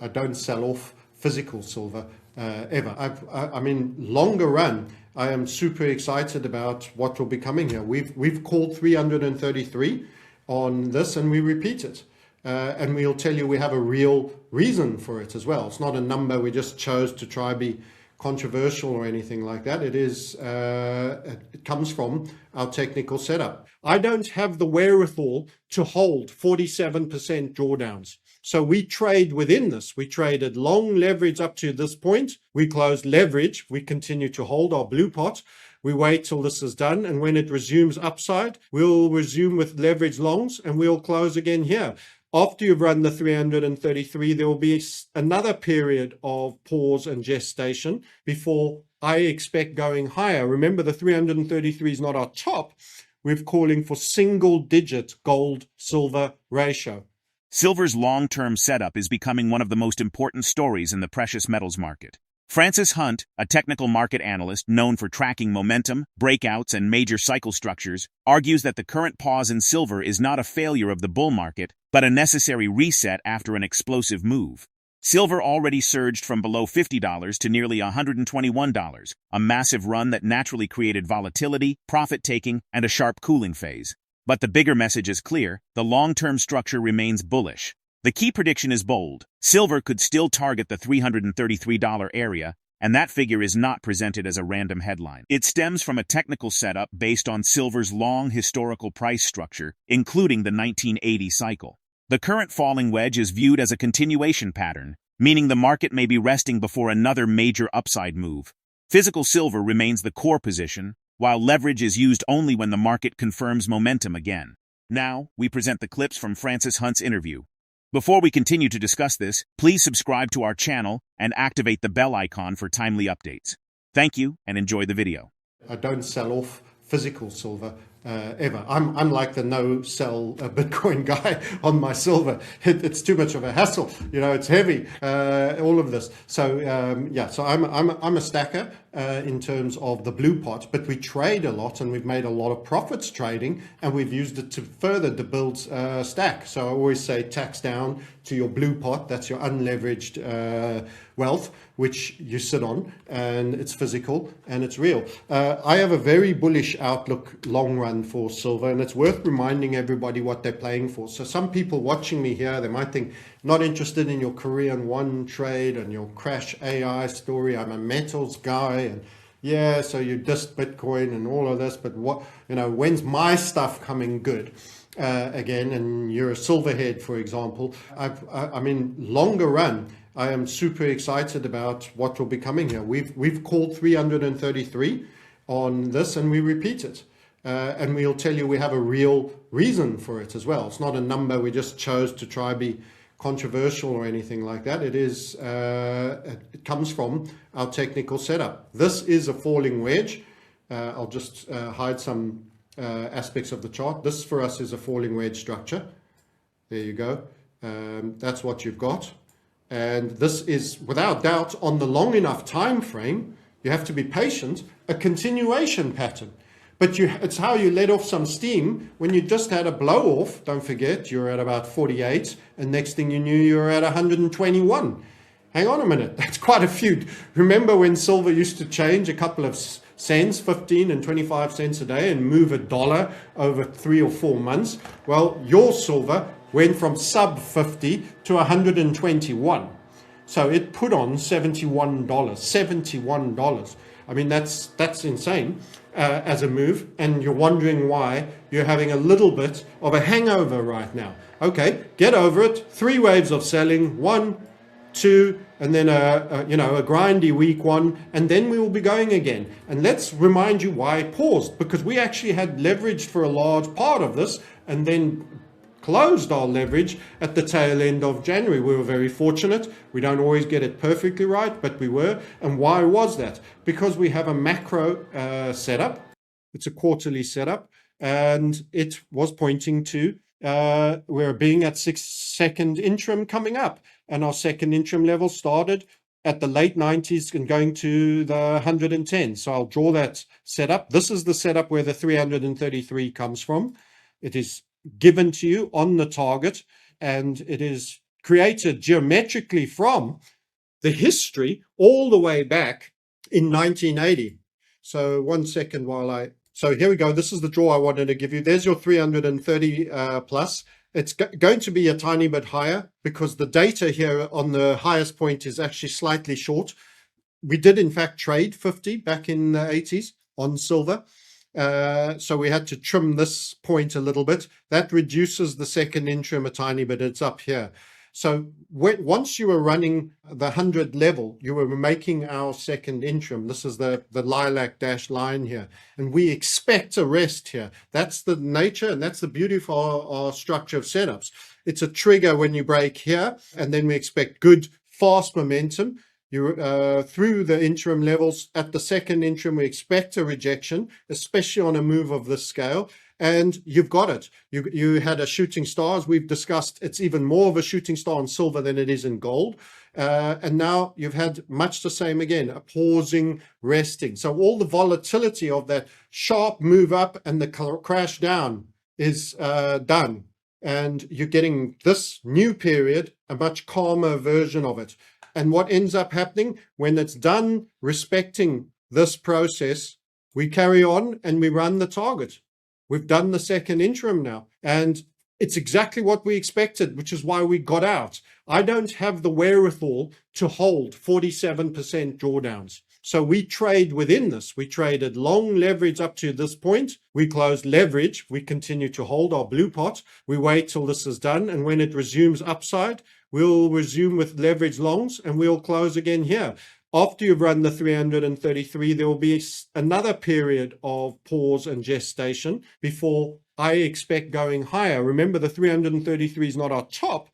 I don't sell off physical silver ever. I mean, longer run, I am super excited about what will be coming here. We've called 333 on this, and we repeat it. And we'll tell you we have a real reason for it as well. It's not a number we just chose to try be controversial or anything like that. It comes from our technical setup. I don't have the wherewithal to hold 47% drawdowns. So we trade within this. We traded long leverage up to this point. We closed leverage. We continue to hold our blue pot. We wait till this is done. And when it resumes upside, we'll resume with leverage longs and we'll close again here. After you've run the 333, there will be another period of pause and gestation before I expect going higher. Remember, the 333 is not our top. We're calling for single-digit gold-silver ratio. Silver's long-term setup is becoming one of the most important stories in the precious metals market. FrancisHunt, a technical market analyst known for tracking momentum, breakouts, and major cycle structures, argues that the current pause in silver is not a failure of the bull market, but a necessary reset after an explosive move. Silver already surged from below $50 to nearly $121, a massive run that naturally created volatility, profit-taking, and a sharp cooling phase. But the bigger message is clear: the long-term structure remains bullish. The key prediction is bold. Silver could still target the $333 area, and that figure is not presented as a random headline. It stems from a technical setup based on silver's long historical price structure, including the 1980 cycle. The current falling wedge is viewed as a continuation pattern, meaning the market may be resting before another major upside move. Physical silver remains the core position, while leverage is used only when the market confirms momentum again. Now, we present the clips from FrancisHunt's interview. Before we continue to discuss this, please subscribe to our channel and activate the bell icon for timely updates. Thank you and enjoy the video. I don't sell off physical silver ever. I'm like the no-sell Bitcoin guy on my silver. It's too much of a hassle. You know, it's heavy. All of this. So yeah. So I'm a stacker in terms of the blue pot, but we trade a lot and we've made a lot of profits trading, and we've used it to further to build stack. So I always say tax down to your blue pot. That's your unleveraged wealth, which you sit on, and it's physical and it's real. I have a very bullish outlook long run for silver, and it's worth reminding everybody what they're playing for. So some people watching me here, they might think, not interested in your Korean one trade and your crash AI story. I'm a metals guy, and yeah, so you dissed Bitcoin and all of this, but what, you know, when's my stuff coming good again? And you're a silverhead, for example. I mean, longer run, I am super excited about what will be coming here. We've called 333 on this, and we repeat it. And we'll tell you we have a real reason for it as well. It's not a number we just chose to try be controversial or anything like that. It comes from our technical setup. This is a falling wedge. I'll just hide some aspects of the chart. This for us is a falling wedge structure. There you go. That's what you've got. And this is, without doubt, on the long enough time frame, you have to be patient, a continuation pattern. But it's how you let off some steam when you just had a blow off. Don't forget, you're at about 48, and next thing you knew, you're at 121. Hang on a minute, that's quite a few. Remember when silver used to change a couple of cents, 15 and 25 cents a day, and move $1 over 3 or 4 months? Well, your silver went from sub 50 to 121. So it put on $71. $71. I mean, that's insane as a move, and you're wondering why you're having a little bit of a hangover right now. Okay, get over it. 3 waves of selling, 1, 2, and then a grindy week 1, and then we will be going again. And let's remind you why it paused, because we actually had leveraged for a large part of this, and then closed our leverage at the tail end of January. We were very fortunate. We don't always get it perfectly right, but we were. And why was that? Because we have a macro setup. It's a quarterly setup, and it was pointing to we're being at second interim coming up, and our second interim level started at the late 90s and going to the 110. So I'll draw that setup. This is the setup where the 333 comes from. It is given to you on the target, and it is created geometrically from the history all the way back in 1980. So one second so here we go. This is the draw I wanted to give you. There's your 330 plus. It's going to be a tiny bit higher because the data here on the highest point is actually slightly short. We did in fact trade 50 back in the 80s on silver. So we had to trim this point a little bit. That reduces the second interim a tiny bit. It's up here. So once you were running the 100 level, you were making our second interim. This is the lilac dash line here. And we expect a rest here. That's the nature and that's the beauty of our structure of setups. It's a trigger when you break here, and then we expect good, fast momentum. Through the interim levels. At the second interim, we expect a rejection, especially on a move of this scale. And you've got it. You had a shooting star, as we've discussed. It's even more of a shooting star in silver than it is in gold. And now you've had much the same again, a pausing, resting. So all the volatility of that sharp move up and the crash down is done. And you're getting this new period, a much calmer version of it. And what ends up happening when it's done respecting this process, we carry on and we run the target. We've done the second interim now, and it's exactly what we expected, which is why we got out. I don't have the wherewithal to hold 47% drawdowns. So we trade within this. We traded long leverage up to this point. We closed leverage. We continue to hold our blue pot. We wait till this is done. And when it resumes upside, we'll resume with leverage longs and we'll close again here. After you've run the 333, there will be another period of pause and gestation before I expect going higher. Remember, the 333 is not our top.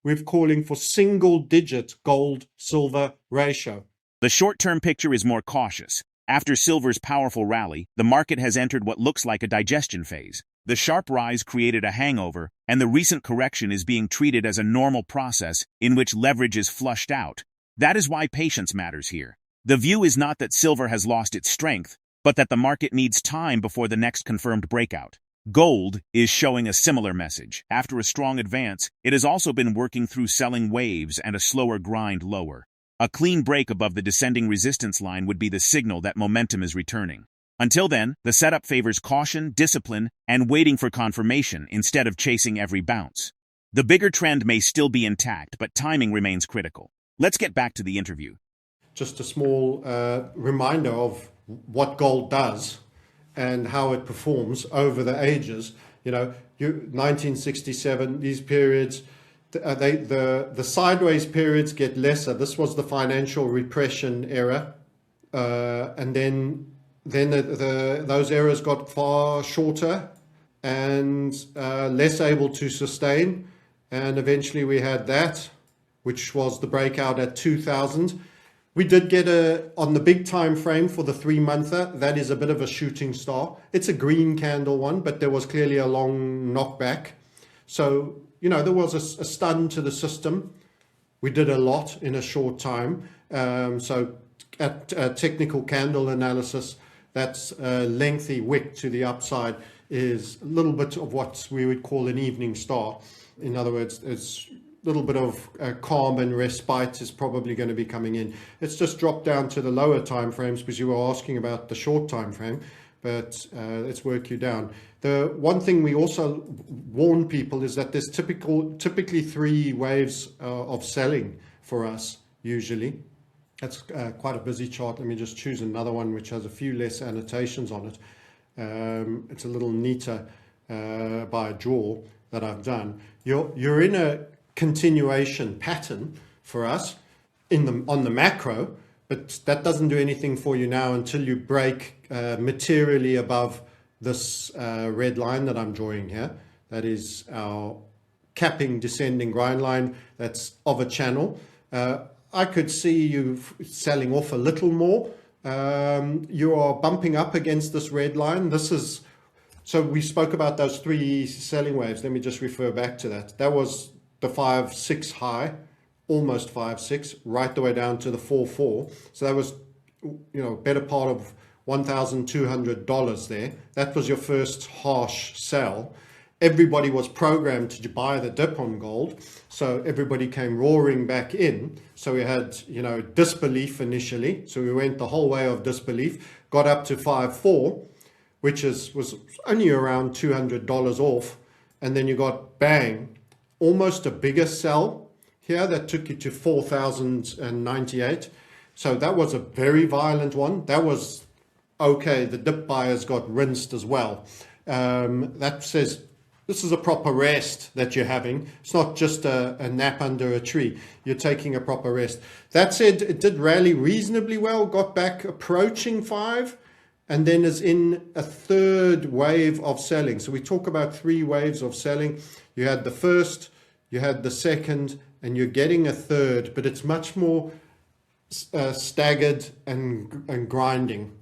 We're calling for single-digit gold-silver ratio. The short-term picture is more cautious. After silver's powerful rally, the market has entered what looks like a digestion phase. The sharp rise created a hangover, and the recent correction is being treated as a normal process in which leverage is flushed out. That is why patience matters here. The view is not that silver has lost its strength, but that the market needs time before the next confirmed breakout. Gold is showing a similar message. After a strong advance, it has also been working through selling waves and a slower grind lower. A clean break above the descending resistance line would be the signal that momentum is returning. Until then, the setup favors caution, discipline, and waiting for confirmation instead of chasing every bounce. The bigger trend may still be intact, but timing remains critical. Let's get back to the interview. Just a small reminder of what gold does and how it performs over the ages. 1967, these periods, the sideways periods get lesser. This was the financial repression era, and then those eras got far shorter and less able to sustain, and eventually we had that, which was the breakout at 2000. We did get on the big time frame for the 3-monther, that is a bit of a shooting star. It's a green candle one, but there was clearly a long knockback. So, there was a stun to the system. We did a lot in a short time. So at technical candle analysis, that's a lengthy wick to the upside is a little bit of what we would call an evening star. In other words, it's little bit of calm and respite is probably going to be coming in. It's just dropped down to the lower time frames because you were asking about the short time frame, but let's work you down. The one thing we also warn people is that there's typically 3 waves of selling for us usually. That's quite a busy chart. Let me just choose another one which has a few less annotations on it. It's a little neater by a draw that I've done. You're in a continuation pattern for us on the macro, but that doesn't do anything for you now until you break materially above this red line that I'm drawing here. That is our capping descending grind line. That's of a channel. I could see you selling off a little more. You are bumping up against this red line. So we spoke about those 3 selling waves. Let me just refer back to that. That was the 5-6 high, almost 5-6, right the way down to the 4-4. So that was, better part of $1,200 there. That was your first harsh sell. everybody was programmed to buy the dip on gold. So everybody came roaring back in. So we had, disbelief initially. So we went the whole way of disbelief, got up to 5.4, which was only around $200 off. And then you got bang, almost a bigger sell here that took you to 4,098. So that was a very violent one. That was okay. The dip buyers got rinsed as well. That says this is a proper rest that you're having. It's not just a nap under a tree. You're taking a proper rest. That said, it did rally reasonably well, got back approaching 5, and then is in a third wave of selling. So we talk about 3 waves of selling. You had the first, you had the second, and you're getting a third, but it's much more staggered and grinding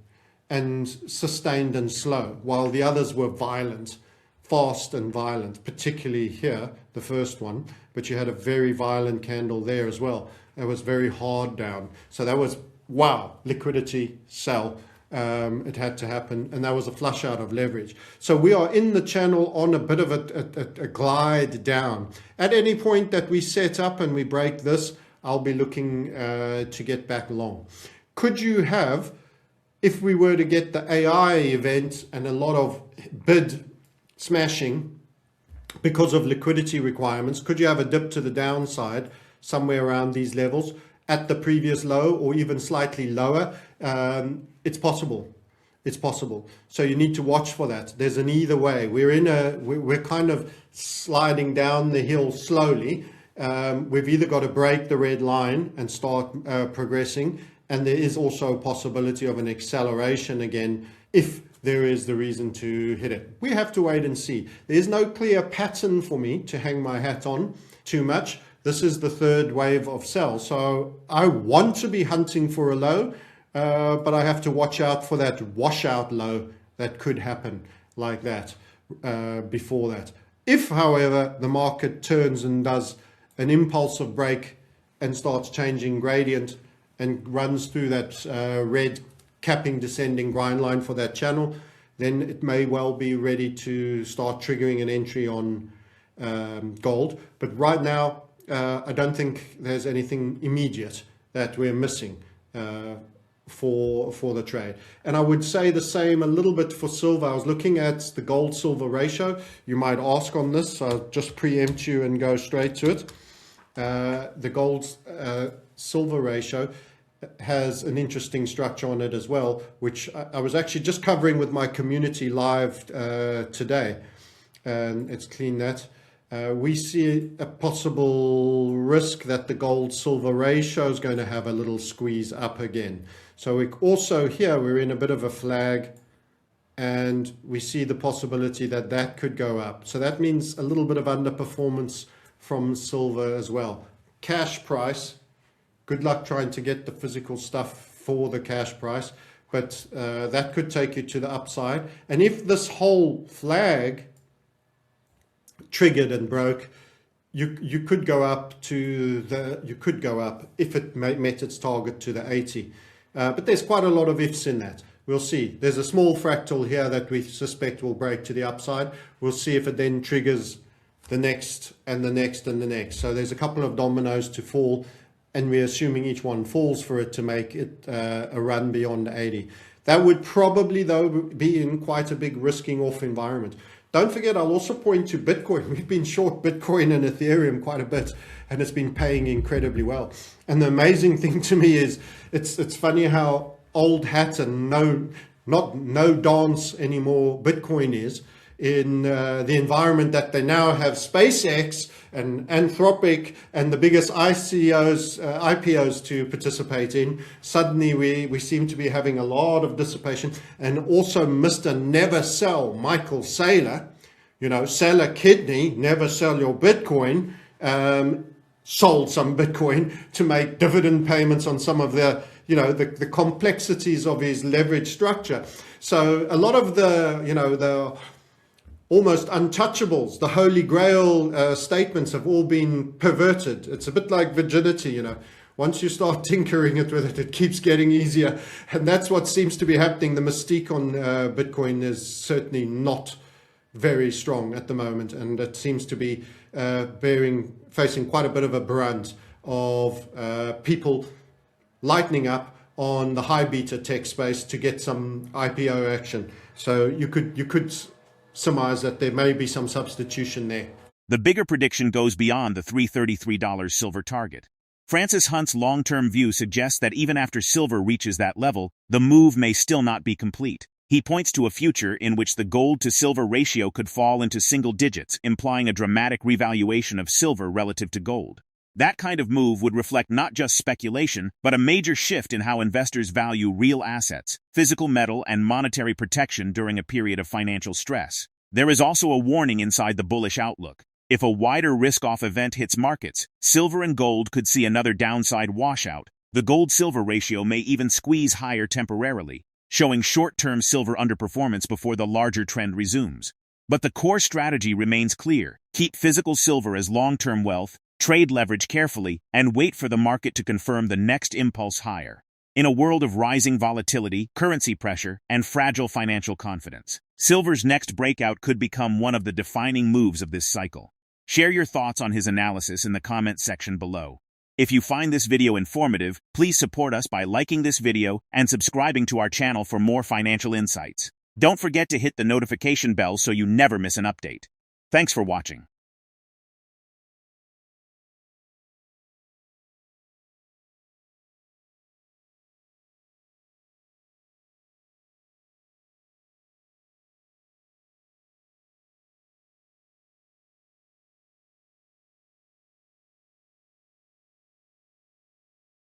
and sustained and slow, while the others were violent. Fast and violent, particularly here, the first one, but you had a very violent candle there as well. It was very hard down. So that was, wow, liquidity, sell. It had to happen, and that was a flush out of leverage. So we are in the channel on a bit of a glide down. At any point that we set up and we break this, I'll be looking to get back long. Could you have, if we were to get the AI event and a lot of bid smashing because of liquidity requirements, could you have a dip to the downside somewhere around these levels at the previous low or even slightly lower? It's possible. It's possible. So you need to watch for that. There's an either way. We're kind of sliding down the hill slowly. We've either got to break the red line and start progressing, and there is also a possibility of an acceleration again if there is the reason to hit it. We have to wait and see. There's no clear pattern for me to hang my hat on too much. This is the third wave of sell. So I want to be hunting for a low, but I have to watch out for that washout low that could happen like that before that. If, however, the market turns and does an impulsive break and starts changing gradient and runs through that red capping descending grind line for that channel, then it may well be ready to start triggering an entry on gold. But right now, I don't think there's anything immediate that we're missing for the trade. And I would say the same a little bit for silver. I was looking at the gold silver ratio. You might ask on this, so I'll just preempt you and go straight to it. The gold silver ratio has an interesting structure on it as well, which I was actually just covering with my community live today, and it's clean that. We see a possible risk that the gold silver ratio is going to have a little squeeze up again. So we also here, we're in a bit of a flag, and we see the possibility that that could go up. So that means a little bit of underperformance from silver as well. Cash price, good luck trying to get the physical stuff for the cash price, but that could take you to the upside. And if this whole flag triggered and broke, you could go up to the, if it met its target to the 80. But there's quite a lot of ifs in that. We'll see. There's a small fractal here that we suspect will break to the upside. We'll see if it then triggers the next and the next and the next. So there's a couple of dominoes to fall, and we're assuming each one falls for it to make it a run beyond 80. That would probably, though, be in quite a big risking off environment. Don't forget, I'll also point to Bitcoin. We've been short Bitcoin and Ethereum quite a bit, and it's been paying incredibly well. And the amazing thing to me is, it's funny how old hat and no dance anymore Bitcoin is in the environment that they now have SpaceX and Anthropic and the biggest IPOs to participate in. Suddenly we seem to be having a lot of dissipation. And also Mr. Never Sell, Michael Saylor, sell a kidney, never sell your Bitcoin, sold some Bitcoin to make dividend payments on some of the complexities of his leverage structure. So a lot of the almost untouchables, the holy grail statements have all been perverted. It's a bit like virginity, Once you start tinkering with it, it keeps getting easier. And that's what seems to be happening. The mystique on Bitcoin is certainly not very strong at the moment, and it seems to be facing quite a bit of a brunt of people lightening up on the high beta tech space to get some IPO action. So you could surmise that there may be some substitution there. The bigger prediction goes beyond the $333 silver target. Francis Hunt's long-term view suggests that even after silver reaches that level, the move may still not be complete. He points to a future in which the gold-to-silver ratio could fall into single digits, implying a dramatic revaluation of silver relative to gold. That kind of move would reflect not just speculation, but a major shift in how investors value real assets, physical metal, and monetary protection during a period of financial stress. There is also a warning inside the bullish outlook. If a wider risk-off event hits markets, silver and gold could see another downside washout. The gold-silver ratio may even squeeze higher temporarily, showing short-term silver underperformance before the larger trend resumes. But the core strategy remains clear. Keep physical silver as long-term wealth, trade leverage carefully, and wait for the market to confirm the next impulse higher. In a world of rising volatility, currency pressure, and fragile financial confidence, silver's next breakout could become one of the defining moves of this cycle. Share your thoughts on his analysis in the comments section below. If you find this video informative, please support us by liking this video and subscribing to our channel for more financial insights. Don't forget to hit the notification bell so you never miss an update. Thanks for watching.